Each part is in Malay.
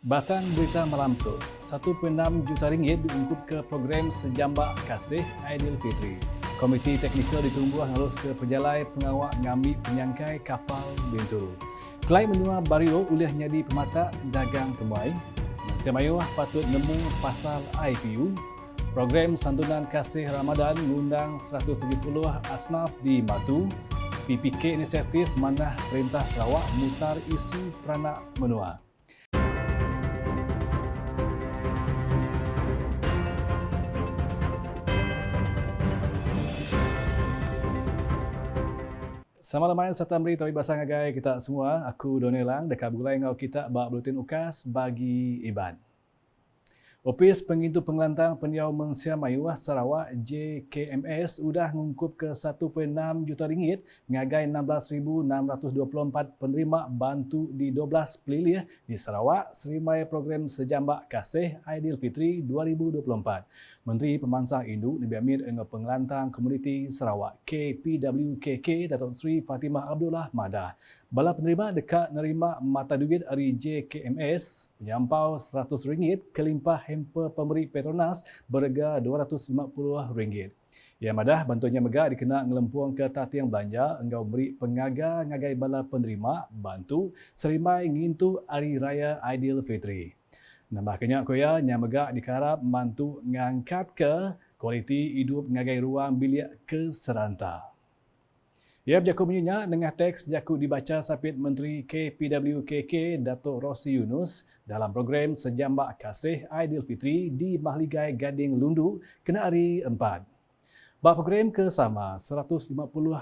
Batang berita malam tu, 1.6 juta ringgit diungkup ke program Sejambak Kasih Aidilfitri. Komiti teknikal ditumbuh halus ke pejalai pengawak ngambil penyangkai kapal Bintulu. Kelai menua Bario ulih nyadi pemata dagang temuai. Malaysia Mayuah patut nemu pasal IPU. Program Santunan Kasih Ramadan mengundang 170 asnaf di Matu. PPK inisiatif Manah Perintah Sarawak mutar isu peranak menua. Selamat malam serta beri tahu basang agai kita semua. Aku Donelang dekat bergulai ngau kita bak buletin ukas bagi Iban. Opis Pengintu Pengelantang Pendiau Malaysia Mayuah Sarawak JKMS sudah mengungkup ke 1.6 juta ringgit ngagai 16,624 penerima bantu di 12 pelilih di Sarawak serimai program Sejambak Kasih Aidilfitri 2024. Menteri Pemansang Induk Nabi Amir dengan Pengelantang Komuniti Sarawak KPWKK Datuk Seri Fatimah Abdullah Madah. Bala penerima dekat nerima mata duit dari JKMS penyampau RM100 kelimpah hamper pemberi Petronas berharga RM250. Yang madah bantuannya megah dikena ngelempuang ke tatiang belanja engkau beri pengaga ngagai bala penerima bantu serimai ngintu Hari Raya Aidilfitri. Nambah kenyak koya yang megah dikarap mantu ngangkat ke kualiti hidup ngagai ruang bilik ke seranta. Ya, berjaku bunyinya dengan teks jaku dibaca sapit Menteri KPWKK Datuk Rossi Yunus dalam program Sejambak Kasih Aidilfitri di Mahligai Gading Lundu kena hari 4. Bak program ke sama, 150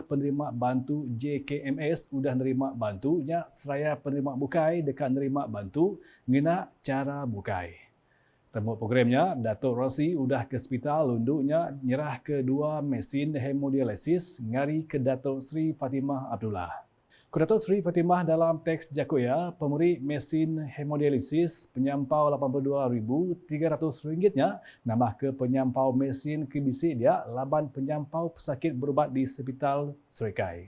penerima bantu JKMS sudah nerima bantunya seraya penerima bukai dekat nerima bantu ngena cara bukai. Temu programnya, Datuk Rossi sudah ke hospital Lundunya nyerah ke 2 mesin hemodialisis ngari ke Datuk Seri Fatimah Abdullah. Ku Datuk Seri Fatimah dalam teks jakuya, pemberi mesin hemodialisis penyampau RM82,300-nya nambah ke penyampau mesin KBC dia laban penyampau pesakit berubat di Hospital Serikai.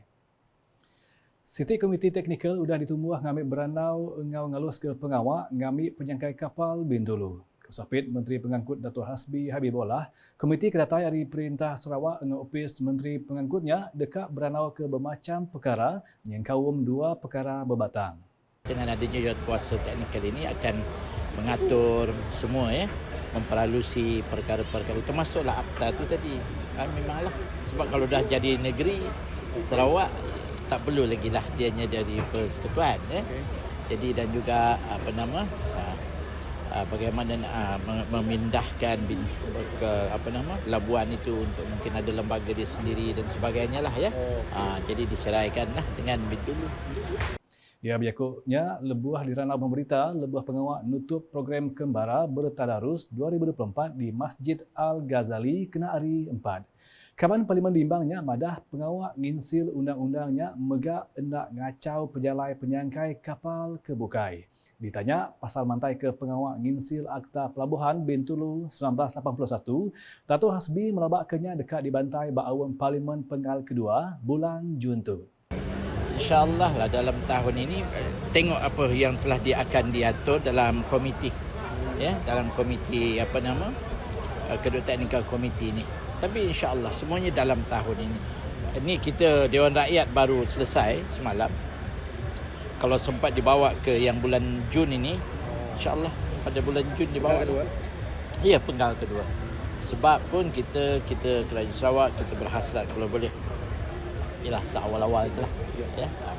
Siti Komiti Teknikal sudah ditumbuh ngambil beranau ngau ngalus ke pengawak ngambil penyangkai kapal Bintulu. Kesapit Menteri Pengangkut Datuk Hasbi Habibullah, Komiti kedatai dari Perintah Sarawak dengan Opis Menteri Pengangkutnya dekat beranau ke bermacam perkara yang kaum 2 perkara berbatang. Dengan adanya kuasa teknikal ini akan mengatur semua memperalusi perkara-perkara termasuklah akta itu tadi. Memanglah sebab kalau dah jadi negeri Sarawak tak perlu lagi lah dianya dari persekutuan Jadi dan juga bagaimana memindahkan ke Labuan itu untuk mungkin ada lembaga dia sendiri dan sebagainya lah jadi diceraikanlah dengan Bintulu. Ya, berikutnya lebuah di ranau pemberita, lebuah pengawak nutup program Kembara Bertadarus 2024 di Masjid Al-Ghazali kena hari 4. Kaban Parlimen bimbangnya madah pengawak nginsil undang-undangnya megak hendak ngacau pejalai penyangkai kapal ke Bukai. Ditanya pasal mantai ke pengawak nginsil Akta Pelabuhan Bintulu 1981, Datuk Hasbi melabakkannya dekat dibantai Ba'awam Parlimen Penggal kedua bulan Jun tu. InsyaAllah lah dalam tahun ini tengok apa yang telah akan diatur dalam komiti dalam komiti Kedua Teknikal Komiti ini. Tapi insyaAllah semuanya dalam tahun ini. Ini kita Dewan Rakyat baru selesai semalam. Kalau sempat dibawa ke yang bulan Jun ini, insyaAllah pada bulan Jun dibawa. Ya, Penggal kedua. Sebab pun kita Kerajaan Sarawak kita berhasrat kalau boleh. Yalah, seawal-awal itulah.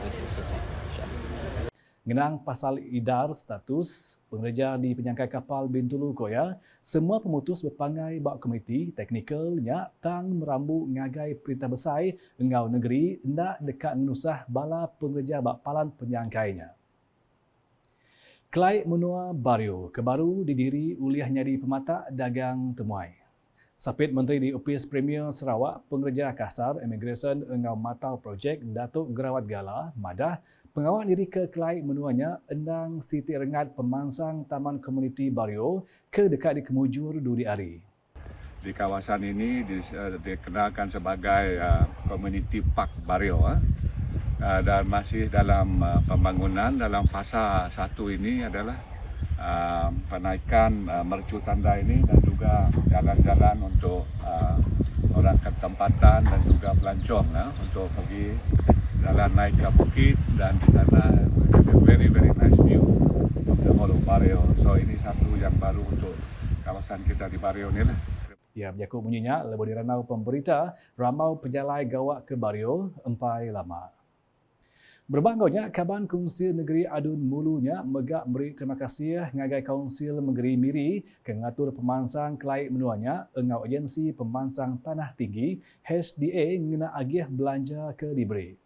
Itu selesai. Ngenang pasal idar status pengerja di penyangkai kapal Bintulu Koya, semua pemutus berpangai bak komiti teknikalnya tang merambu ngagai perintah besar engau negeri hendak dekat menusah bala pengerja bak palan penyangkainya. Kelai menua Bario kebaru didiri uliah nyadi pemata dagang temuai. Sapit Menteri di Opis Premier Sarawak, Pengerja Kasar Immigration engau matau projek Datuk Gerawat Gala, Madah, pengawal diri ke kelai menuanya endang Siti Rengat pemansang Taman Komuniti Bario ke dekat di Kemujur Duri Ari. Di kawasan ini dikenalkan sebagai Community Park Bario dan masih dalam pembangunan dalam fasa 1 ini adalah penaikan mercu tanda ini dan juga jalan-jalan untuk orang ke tempatan dan juga pelancong untuk pergi jalan naik ke bukit, dan di sana very nice view of the whole of Bario. So ini satu yang baru untuk kawasan kita di Bario ni lah. Ya, berjakut bunyinya lebih diranau pemberita ramau penjalai gawak ke Bario empai lama. Berbangaunya Kaban Kongsil Negeri Adun Mulunya megak beri terima kasih ngagai Kongsil Negeri Miri ke ngatur pemansang kelai menuanya engau agensi pemansang tanah tinggi HDA ngena agih belanja ke diberi.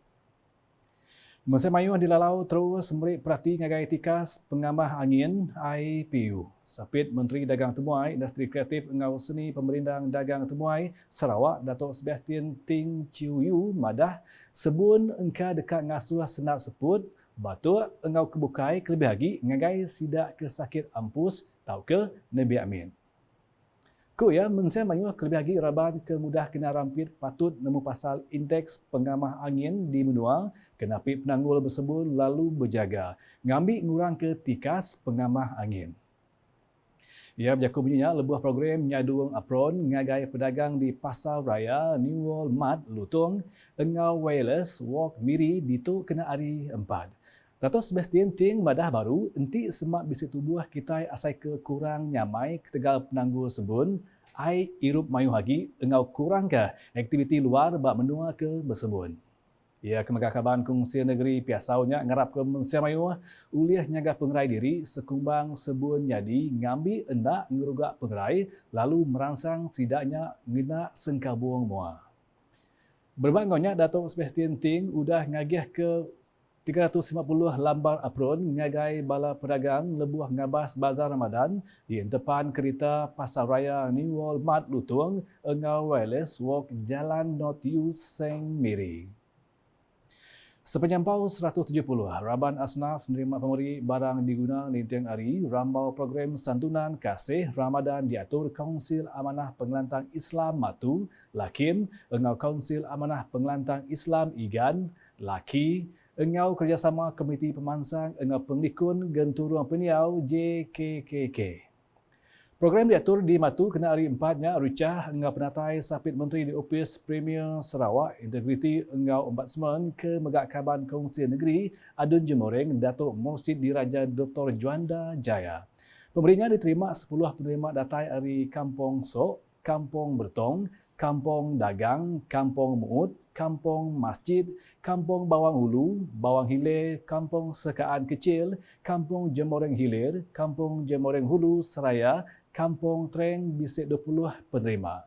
Masa mayuh dilalau terus memberi perhati ngagai tikas pengamah angin IPU. Sapit Menteri Dagang Temuai, Industri Kreatif engau seni Pemerindang Dagang Temuai Sarawak Datuk Sebastian Ting Chiu Yu madah sebun engka dekat ngasuh senat seput batuk engau kebukai kelebih lagi ngagai sidak ke sakit ampus tau ke Nabi Amin. Ku ya mensia mayuh kelebih lagi raban kemudah kena rampit patut nemu pasal indeks pengamah angin di menua kenapi penanggul bersebut lalu berjaga ngambil ngurang ke tikas pengamah angin. Ia berjakut bunyinya lebuh program nyaduang apron ngagai pedagang di Pasar Raya New World Mart Lutung engau wireless walk miri ditu kena hari 4. Datuk Sebastian Ting madah baru enti semak bisi tubuh kita asai ke kurang nyamai ketegal penanggul sebun ai irup mayuh lagi engau kurang ke aktiviti luar bak menua ke bersebun. Ia kemegah Kaban Kongsil Negeri piasaunya ngarap ke mensia mayuh uliah nyaga pengerai diri sekumbang sebun jadi ngambi endak ngerugak pengerai lalu merangsang sidaknya ngena sengkabuang mua. Berbangaunya Datuk Sebastian Ting udah ngagih ke 350 lambar apron ngagai bala pedagang lebuh ngabas bazar Ramadan di depan kereta Pasar Raya New World Mart Lutung engau wireless walk Jalan North U Seng Miri. Sepenyampau 170, Raban Asnaf menerima pemberi barang diguna lintang hari rambau program santunan kasih Ramadan diatur Kaunsil Amanah Pengelantang Islam Matu, Lakim, engau Kaunsil Amanah Pengelantang Islam Igan, Laki, engau kerjasama Komiti Pemansang engau Penglikun Genturung Peniau JKKK. Program diatur di Matu kena hari 4-nya Rucah engau penatai Sapit Menteri di Opis Premier Sarawak Integriti engau Ombudsman ke Megak Kaban Kongsil Negeri Adun Jemoreng Datuk Mursid Diraja Dr. Juanda Jaya. Pemberinya diterima 10 penerima datai hari Kampung Sok, Kampung Bertong, Kampung Dagang, Kampung Muut, Kampung Masjid, Kampung Bawang Hulu, Bawang Hilir, Kampung Sekaan Kecil, Kampung Jemoreng Hilir, Kampung Jemoreng Hulu Seraya, Kampung Treng Bisik 20 penerima.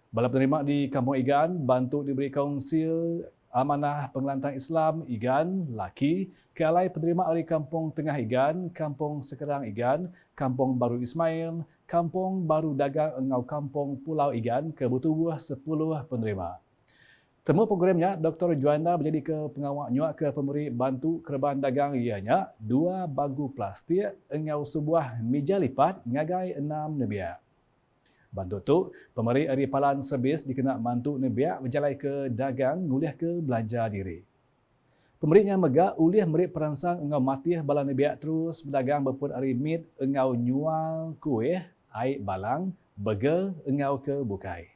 Bala penerima di Kampung Igan bantu diberi Kaunsil Amanah Pengelantang Islam Igan, Laki, ke alai penerima dari Kampung Tengah Igan, Kampung Sekerang Igan, Kampung Baru Ismail, Kampung Baru Dagang engau Kampung Pulau Igan ke butuh 10 penerima. Temu programnya, Dr. Juanda menjadi ke pengawal nyuak ke pemberi bantu kerban dagang ianya 2 bagu plastik engau sebuah meja lipat ngagai 6 nebiak. Bantu tu, pemberi hari palan servis dikena bantu nebiak berjalai ke dagang nguliah ke belanja diri. Pemberinya megak uliah merik perangsang engau matih bala nebiak terus berdagang berpun hari mit engau nyual kuih, air balang, burger engau ke bukai.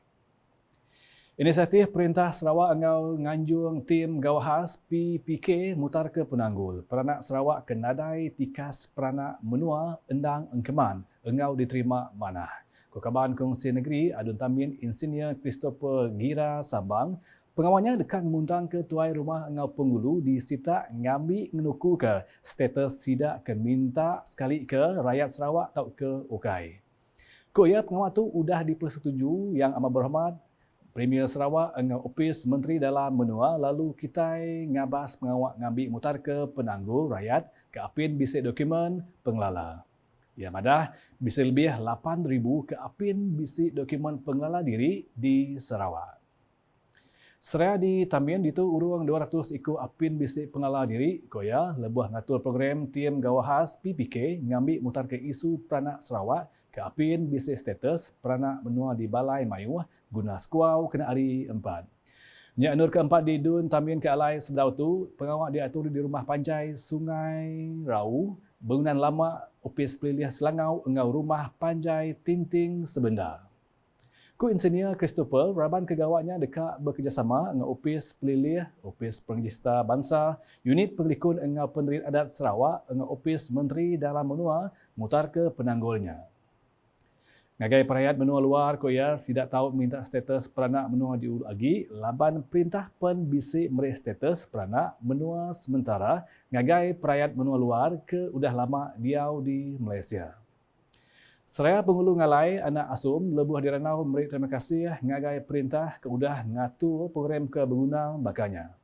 Inisiatif Perintah Sarawak engau nganjung tim Gawahas PPK mutar ke penanggul. Peranak Sarawak ke nadai tikas peranak menua endang engkeman engau diterima manah. Kaban Kongsil Negeri Adun Tamin Insinyur Christopher Gira Sabang pengawalnya dekat mengundang ke tuai rumah engau penggulu di Sitak ngambil menuku ke status sidak ke minta sekali ke rakyat Sarawak atau ke Ukai. Koya pengawal tu udah dipersetujui yang amat berhormat Premier Sarawak engau Opis Menteri dalam menua lalu kita ngabas pengawak ngambil mutar ke penanggul rakyat ke apin bisik dokumen pengelala. Ya madah bisa lebih 8,000 ke apin bisik dokumen pengelala diri di Sarawak. Seraya di Tamin ditu urung 200 ikut apin bisik pengelala diri koya lebuh ngatur program tim Gawahas PPK ngambil mutar ke isu peranak Sarawak ke apin bisik status peranak menua di Balai Mayuh guna skuau kena hari 4. Nyak Nur keempat di Dun Tamin ke alai sebelah tu, pengawak diatur di rumah panjai Sungai Rau, bangunan lama Opis Pelilih Selangau engau rumah panjai tinting sebenda. Ku Insinyur Christopher Raban kegawatnya dekat bekerjasama dengan Opis Pelilih, Opis Penregista Bangsa, Unit Pengelikun engau Pendiri Adat Sarawak dengan Opis Menteri Dalam Menua mutar ke penanggulnya. Ngagai perayaan menua luar Korea tidak tahu minta status peranak menua diurut lagi, laban perintah pen bisik merik status peranak menua sementara ngagai perayaan menua luar ke udah lama diau di Malaysia. Seraya pengulu ngalai anak asum lebuh di ranau merik terima kasih ngagai perintah ke udah ngatur program ke bengunang bakanya.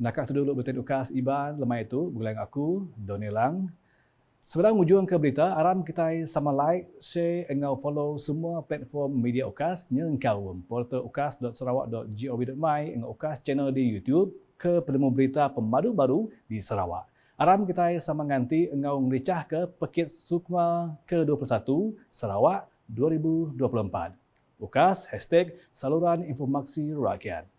Nakak tu dulu betul ukas Iban lemah itu bulan aku Donelang. Sebelum ujung ke berita, aram kita sama like, share, engau follow semua platform media UKAS nyengkau portal ukas.sarawak.gov.my engau UKAS channel di YouTube ke penemu berita pemadu baru di Sarawak. Aram kita sama nganti engau ngericah ke Pekit Sukma ke-21 Sarawak 2024. UKAS #Saluran Informasi Rakyat.